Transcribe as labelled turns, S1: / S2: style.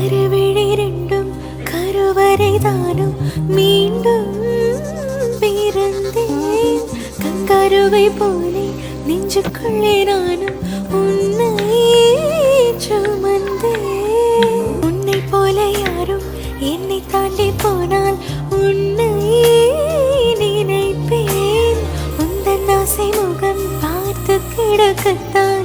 S1: கருவிழிரண்டும் கருவறைதானும் மீண்டும் பிறந்தேன். கங்கருவை போலே நெஞ்சுக்குள்ளே நானும் உன்னை சுமந்தேன். உன்னை போல யாரும் என்னை தாண்டி போனால் உன்னை நினைப்பேன். உந்தன் ஆசை முகம் பார்த்து கிடக்கத்தான்